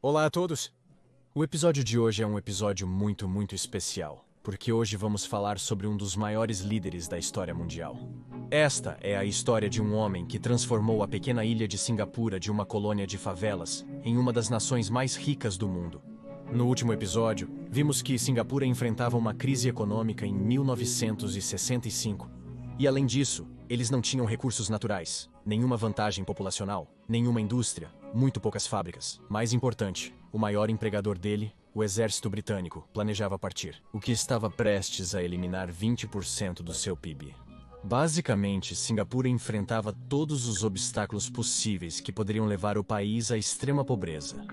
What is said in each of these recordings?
Olá a todos! O episódio de hoje é um episódio muito especial, porque hoje vamos falar sobre um dos maiores líderes da história mundial. Esta é a história de um homem que transformou a pequena ilha de Singapura de uma colônia de favelas em uma das nações mais ricas do mundo. No último episódio, vimos que Singapura enfrentava uma crise econômica em 1965. E além disso, eles não tinham recursos naturais, nenhuma vantagem populacional, nenhuma indústria, muito poucas fábricas. Mais importante, o maior empregador dele, o exército britânico, planejava partir, o que estava prestes a eliminar 20% do seu PIB. Basicamente, Singapura enfrentava todos os obstáculos possíveis que poderiam levar o país à extrema pobreza.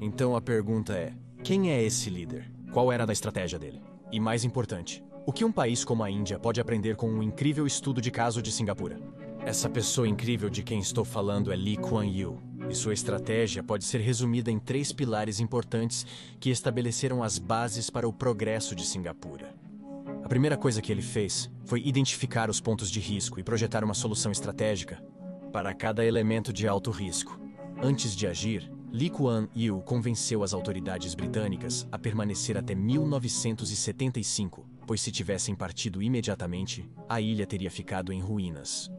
Então a pergunta é, quem é esse líder? Qual era a estratégia dele? E mais importante, o que um país como a Índia pode aprender com um incrível estudo de caso de Singapura? Essa pessoa incrível de quem estou falando é Lee Kuan Yew, e sua estratégia pode ser resumida em 3 pilares importantes que estabeleceram as bases para o progresso de Singapura. A primeira coisa que ele fez foi identificar os pontos de risco e projetar uma solução estratégica para cada elemento de alto risco. Antes de agir, Lee Kuan Yew convenceu as autoridades britânicas a permanecer até 1975, pois se tivessem partido imediatamente, a ilha teria ficado em ruínas.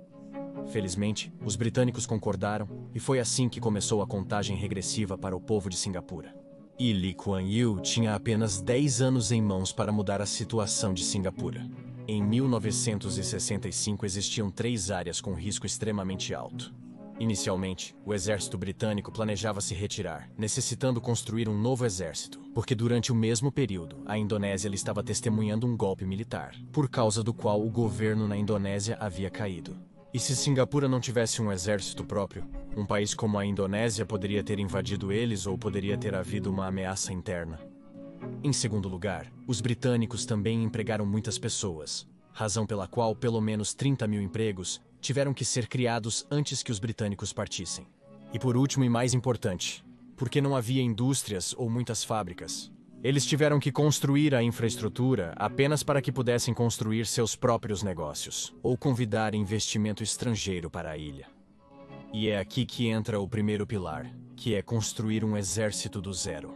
Felizmente, os britânicos concordaram e foi assim que começou a contagem regressiva para o povo de Singapura. E Lee Kuan Yew tinha apenas 10 anos em mãos para mudar a situação de Singapura. Em 1965 existiam 3 áreas com risco extremamente alto. Inicialmente, o exército britânico planejava se retirar, necessitando construir um novo exército, porque durante o mesmo período, a Indonésia estava testemunhando um golpe militar, por causa do qual o governo na Indonésia havia caído. E se Singapura não tivesse um exército próprio, um país como a Indonésia poderia ter invadido eles ou poderia ter havido uma ameaça interna. Em segundo lugar, os britânicos também empregaram muitas pessoas, razão pela qual pelo menos 30 mil empregos tiveram que ser criados antes que os britânicos partissem. E por último e mais importante, porque não havia indústrias ou muitas fábricas, eles tiveram que construir a infraestrutura apenas para que pudessem construir seus próprios negócios, ou convidar investimento estrangeiro para a ilha. E é aqui que entra o primeiro pilar, que é construir um exército do zero.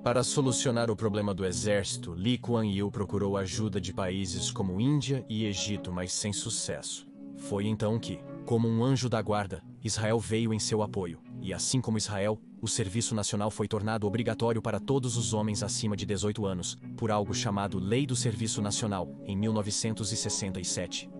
Para solucionar o problema do exército, Lee Kuan Yew procurou a ajuda de países como Índia e Egito, mas sem sucesso. Foi então que, como um anjo da guarda, Israel veio em seu apoio, e assim como Israel, o serviço nacional foi tornado obrigatório para todos os homens acima de 18 anos, por algo chamado Lei do Serviço Nacional, em 1967.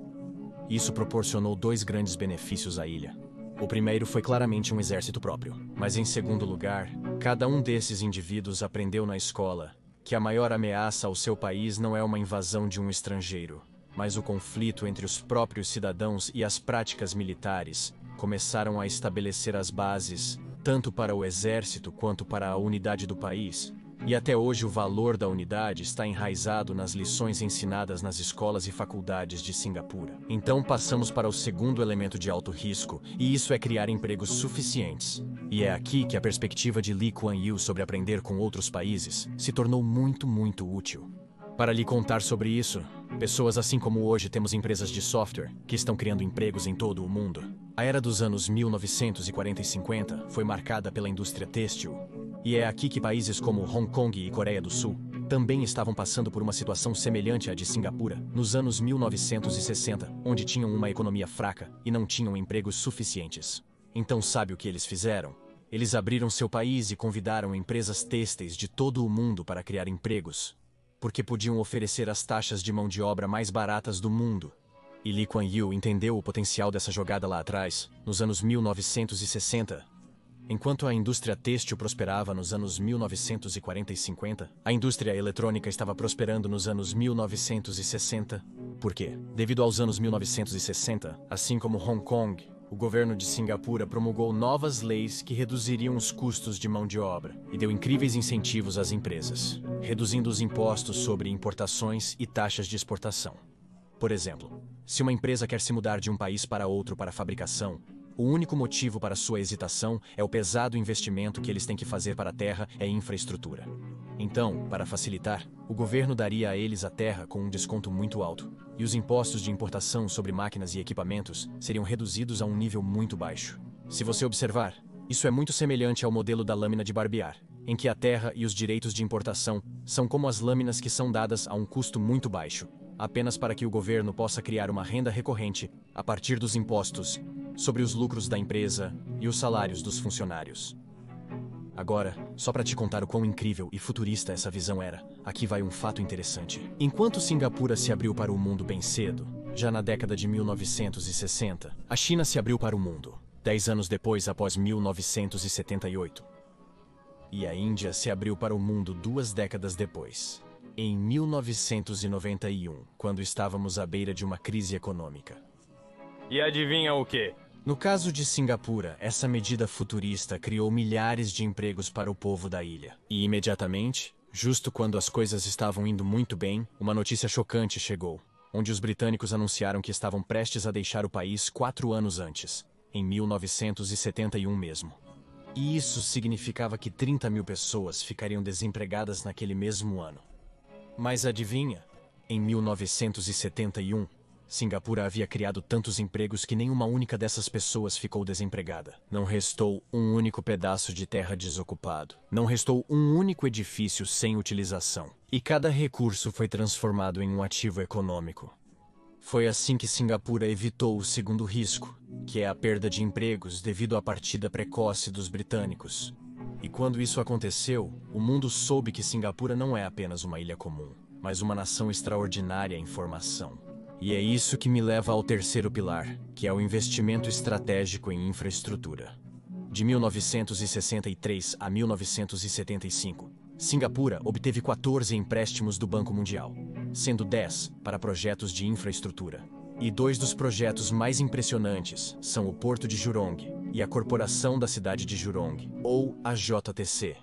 Isso proporcionou 2 grandes benefícios à ilha. O primeiro foi claramente um exército próprio, mas em segundo lugar, cada um desses indivíduos aprendeu na escola que a maior ameaça ao seu país não é uma invasão de um estrangeiro, mas o conflito entre os próprios cidadãos e as práticas militares começaram a estabelecer as bases, tanto para o exército quanto para a unidade do país. E até hoje o valor da unidade está enraizado nas lições ensinadas nas escolas e faculdades de Singapura. Então passamos para o segundo elemento de alto risco, e isso é criar empregos suficientes. E é aqui que a perspectiva de Lee Kuan Yew sobre aprender com outros países se tornou muito útil. Para lhe contar sobre isso, pessoas assim como hoje temos empresas de software que estão criando empregos em todo o mundo. A era dos anos 1940 e 50 foi marcada pela indústria têxtil, e é aqui que países como Hong Kong e Coreia do Sul também estavam passando por uma situação semelhante à de Singapura nos anos 1960, onde tinham uma economia fraca e não tinham empregos suficientes. Então sabe o que eles fizeram? Eles abriram seu país e convidaram empresas têxteis de todo o mundo para criar empregos, porque podiam oferecer as taxas de mão de obra mais baratas do mundo. E Lee Kuan Yew entendeu o potencial dessa jogada lá atrás, nos anos 1960. Enquanto a indústria têxtil prosperava nos anos 1940 e 50, a indústria eletrônica estava prosperando nos anos 1960. Por quê? Devido aos anos 1960, assim como Hong Kong, o governo de Singapura promulgou novas leis que reduziriam os custos de mão de obra e deu incríveis incentivos às empresas, reduzindo os impostos sobre importações e taxas de exportação. Por exemplo, se uma empresa quer se mudar de um país para outro para fabricação, o único motivo para sua hesitação é o pesado investimento que eles têm que fazer para a terra e infraestrutura. Então, para facilitar, o governo daria a eles a terra com um desconto muito alto, e os impostos de importação sobre máquinas e equipamentos seriam reduzidos a um nível muito baixo. Se você observar, Isso é muito semelhante ao modelo da lâmina de barbear, em que a terra e os direitos de importação são como as lâminas que são dadas a um custo muito baixo, apenas para que o governo possa criar uma renda recorrente a partir dos impostos sobre os lucros da empresa e os salários dos funcionários. Agora, só para te contar o quão incrível e futurista essa visão era, aqui vai um fato interessante. Enquanto Singapura se abriu para o mundo bem cedo, já na década de 1960, a China se abriu para o mundo, 10 anos depois após 1978. E a Índia se abriu para o mundo 2 décadas depois, em 1991, quando estávamos à beira de uma crise econômica. E adivinha o quê? No caso de Singapura, essa medida futurista criou milhares de empregos para o povo da ilha. E imediatamente, justo quando as coisas estavam indo muito bem, uma notícia chocante chegou, onde os britânicos anunciaram que estavam prestes a deixar o país 4 anos antes, em 1971 mesmo. E isso significava que 30 mil pessoas ficariam desempregadas naquele mesmo ano. Mas adivinha? Em 1971, Singapura havia criado tantos empregos que nenhuma única dessas pessoas ficou desempregada. Não restou um único pedaço de terra desocupado. Não restou um único edifício sem utilização. E cada recurso foi transformado em um ativo econômico. Foi assim que Singapura evitou o segundo risco, que é a perda de empregos devido à partida precoce dos britânicos. E quando isso aconteceu, o mundo soube que Singapura não é apenas uma ilha comum, mas uma nação extraordinária em formação. E é isso que me leva ao terceiro pilar, que é o investimento estratégico em infraestrutura. De 1963 a 1975, Singapura obteve 14 empréstimos do Banco Mundial, sendo 10 para projetos de infraestrutura. E 2 dos projetos mais impressionantes são o Porto de Jurong e a Corporação da Cidade de Jurong, ou a JTC.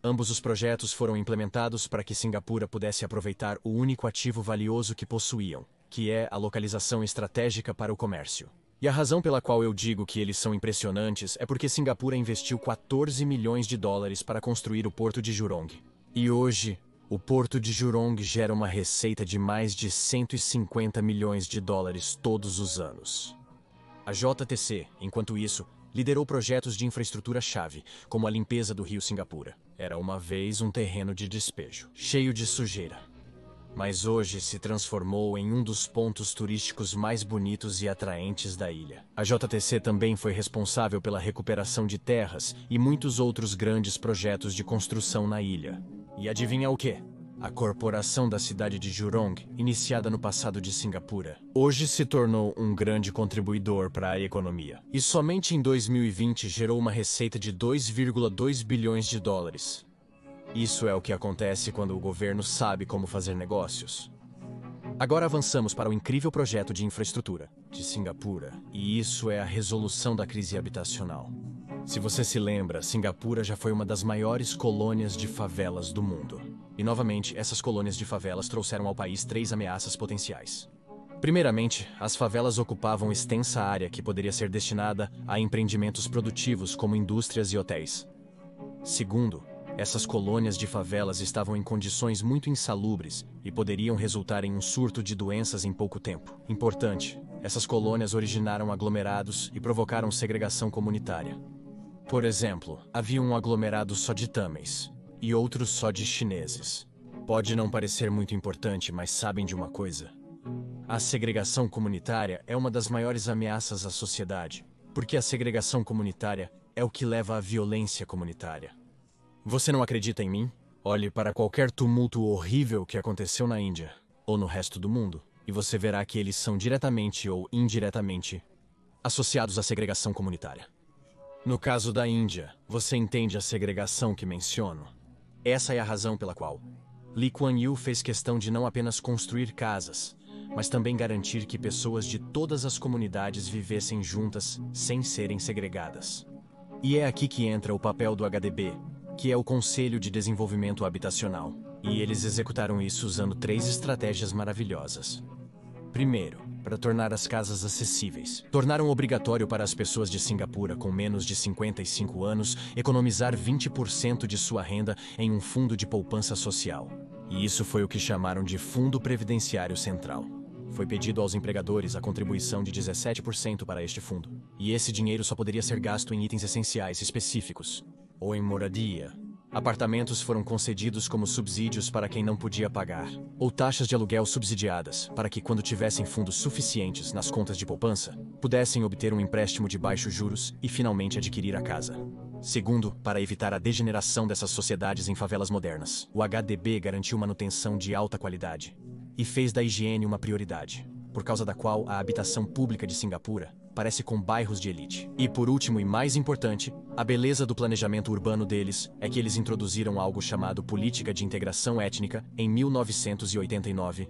Ambos os projetos foram implementados para que Singapura pudesse aproveitar o único ativo valioso que possuíam, que é a localização estratégica para o comércio. E a razão pela qual eu digo que eles são impressionantes é porque Singapura investiu 14 milhões de dólares para construir o Porto de Jurong. E hoje, o Porto de Jurong gera uma receita de mais de 150 milhões de dólares todos os anos. A JTC, enquanto isso, liderou projetos de infraestrutura-chave, como a limpeza do rio Singapura. Era uma vez um terreno de despejo, cheio de sujeira. Mas hoje se transformou em um dos pontos turísticos mais bonitos e atraentes da ilha. A JTC também foi responsável pela recuperação de terras e muitos outros grandes projetos de construção na ilha. E adivinha o quê? A Corporação da Cidade de Jurong, iniciada no passado de Singapura, hoje se tornou um grande contribuidor para a economia. E somente em 2020 gerou uma receita de 2,2 bilhões de dólares. Isso é o que acontece quando o governo sabe como fazer negócios. Agora avançamos para o incrível projeto de infraestrutura de Singapura, e isso é a resolução da crise habitacional. Se você se lembra, Singapura já foi uma das maiores colônias de favelas do mundo. E novamente, essas colônias de favelas trouxeram ao país 3 ameaças potenciais. Primeiramente, as favelas ocupavam extensa área que poderia ser destinada a empreendimentos produtivos como indústrias e hotéis. Segundo, essas colônias de favelas estavam em condições muito insalubres e poderiam resultar em um surto de doenças em pouco tempo. Importante, essas colônias originaram aglomerados e provocaram segregação comunitária. Por exemplo, havia um aglomerado só de tâmeis e outro só de chineses. Pode não parecer muito importante, mas sabem de uma coisa? A segregação comunitária é uma das maiores ameaças à sociedade, porque a segregação comunitária é o que leva à violência comunitária. Você não acredita em mim? Olhe para qualquer tumulto horrível que aconteceu na Índia, ou no resto do mundo, e você verá que eles são diretamente ou indiretamente associados à segregação comunitária. No caso da Índia, você entende a segregação que menciono? Essa é a razão pela qual Lee Kuan Yew fez questão de não apenas construir casas, mas também garantir que pessoas de todas as comunidades vivessem juntas sem serem segregadas. E é aqui que entra o papel do HDB, que é o Conselho de Desenvolvimento Habitacional. E eles executaram isso usando 3 estratégias maravilhosas. Primeiro, para tornar as casas acessíveis. Tornaram obrigatório para as pessoas de Singapura com menos de 55 anos economizar 20% de sua renda em um fundo de poupança social. E isso foi o que chamaram de Fundo Previdenciário Central. Foi pedido aos empregadores a contribuição de 17% para este fundo. E esse dinheiro só poderia ser gasto em itens essenciais específicos, ou em moradia. Apartamentos foram concedidos como subsídios para quem não podia pagar, ou taxas de aluguel subsidiadas, para que, quando tivessem fundos suficientes nas contas de poupança, pudessem obter um empréstimo de baixos juros e finalmente adquirir a casa. Segundo, para evitar a degeneração dessas sociedades em favelas modernas, o HDB garantiu manutenção de alta qualidade e fez da higiene uma prioridade, por causa da qual a habitação pública de Singapura parece com bairros de elite. E por último e mais importante, a beleza do planejamento urbano deles é que eles introduziram algo chamado Política de Integração Étnica em 1989,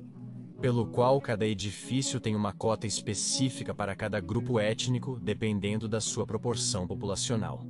pelo qual cada edifício tem uma cota específica para cada grupo étnico dependendo da sua proporção populacional.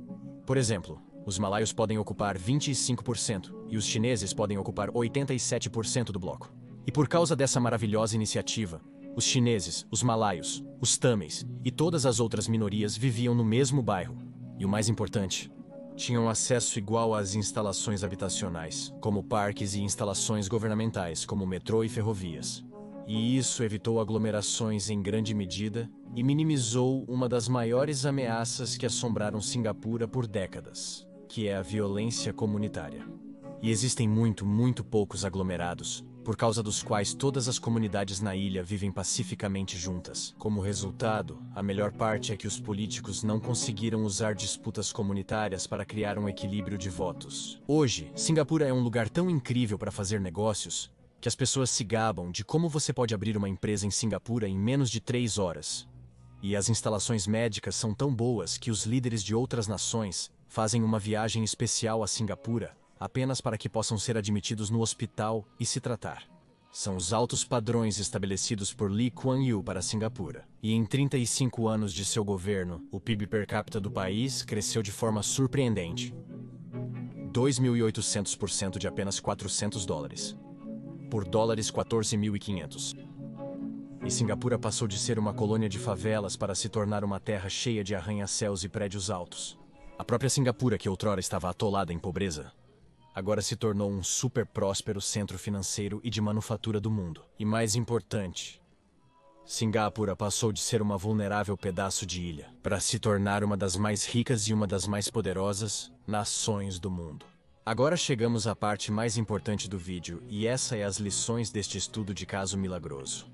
Por exemplo, os malaios podem ocupar 25% e os chineses podem ocupar 87% do bloco. E por causa dessa maravilhosa iniciativa, os chineses, os malaios, os tâmeis e todas as outras minorias viviam no mesmo bairro. E o mais importante, tinham acesso igual às instalações habitacionais, como parques e instalações governamentais, como metrô e ferrovias. E isso evitou aglomerações em grande medida e minimizou uma das maiores ameaças que assombraram Singapura por décadas, que é a violência comunitária. E existem muito poucos aglomerados, por causa dos quais todas as comunidades na ilha vivem pacificamente juntas. Como resultado, a melhor parte é que os políticos não conseguiram usar disputas comunitárias para criar um equilíbrio de votos. Hoje, Singapura é um lugar tão incrível para fazer negócios que as pessoas se gabam de como você pode abrir uma empresa em Singapura em menos de 3 horas. E as instalações médicas são tão boas que os líderes de outras nações fazem uma viagem especial a Singapura apenas para que possam ser admitidos no hospital e se tratar. São os altos padrões estabelecidos por Lee Kuan Yew para Singapura. E em 35 anos de seu governo, o PIB per capita do país cresceu de forma surpreendente. 2.800% de apenas $400. Por dólares 14.500. E Singapura passou de ser uma colônia de favelas para se tornar uma terra cheia de arranha-céus e prédios altos. A própria Singapura, que outrora estava atolada em pobreza, agora se tornou um super próspero centro financeiro e de manufatura do mundo. E mais importante, Singapura passou de ser uma vulnerável pedaço de ilha para se tornar uma das mais ricas e uma das mais poderosas nações do mundo. Agora chegamos à parte mais importante do vídeo, e essa é as lições deste estudo de caso milagroso.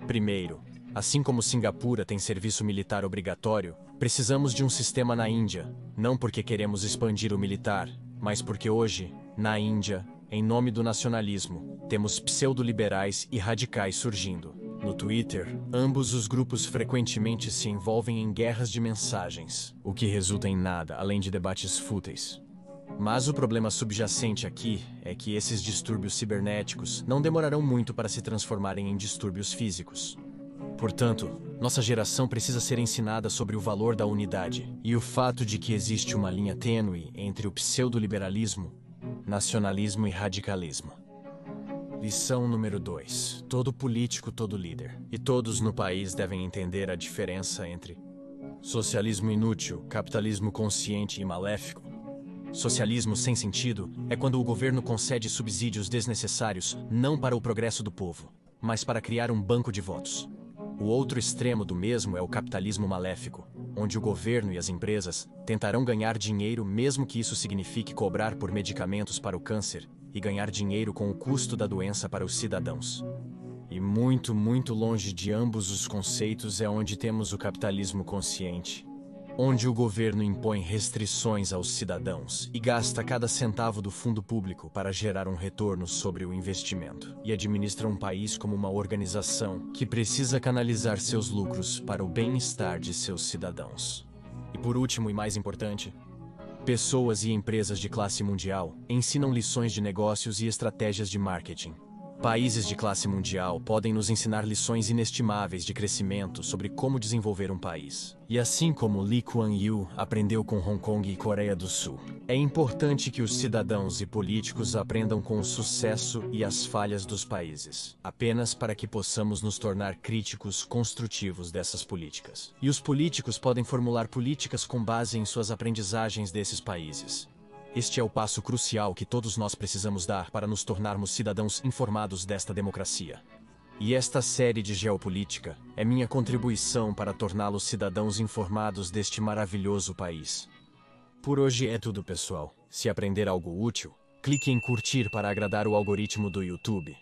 Primeiro, assim como Singapura tem serviço militar obrigatório, precisamos de um sistema na Índia, não porque queremos expandir o militar, mas porque hoje, na Índia, em nome do nacionalismo, temos pseudo-liberais e radicais surgindo. No Twitter, ambos os grupos frequentemente se envolvem em guerras de mensagens, o que resulta em nada além de debates fúteis. Mas o problema subjacente aqui é que esses distúrbios cibernéticos não demorarão muito para se transformarem em distúrbios físicos. Portanto, nossa geração precisa ser ensinada sobre o valor da unidade e o fato de que existe uma linha tênue entre o pseudo-liberalismo, nacionalismo e radicalismo. Lição número 2. Todo político, todo líder. E todos no país devem entender a diferença entre socialismo inútil, capitalismo consciente e maléfico. Socialismo sem sentido é quando o governo concede subsídios desnecessários não para o progresso do povo, mas para criar um banco de votos. O outro extremo do mesmo é o capitalismo maléfico, onde o governo e as empresas tentarão ganhar dinheiro mesmo que isso signifique cobrar por medicamentos para o câncer e ganhar dinheiro com o custo da doença para os cidadãos. E muito longe de ambos os conceitos é onde temos o capitalismo consciente, onde o governo impõe restrições aos cidadãos e gasta cada centavo do fundo público para gerar um retorno sobre o investimento, e administra um país como uma organização que precisa canalizar seus lucros para o bem-estar de seus cidadãos. E por último e mais importante, pessoas e empresas de classe mundial ensinam lições de negócios e estratégias de marketing. Países de classe mundial podem nos ensinar lições inestimáveis de crescimento sobre como desenvolver um país. E assim como Lee Kuan Yew aprendeu com Hong Kong e Coreia do Sul, é importante que os cidadãos e políticos aprendam com o sucesso e as falhas dos países, apenas para que possamos nos tornar críticos construtivos dessas políticas. E os políticos podem formular políticas com base em suas aprendizagens desses países. Este é o passo crucial que todos nós precisamos dar para nos tornarmos cidadãos informados desta democracia. E esta série de geopolítica é minha contribuição para torná-los cidadãos informados deste maravilhoso país. Por hoje é tudo, pessoal. Se aprender algo útil, clique em curtir para agradar o algoritmo do YouTube.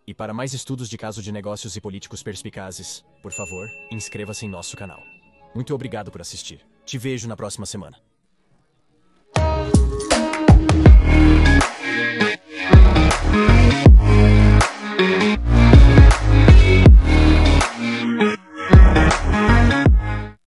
E para mais estudos de casos de negócios e políticos perspicazes, por favor, inscreva-se em nosso canal. Muito obrigado por assistir. Te vejo na próxima semana.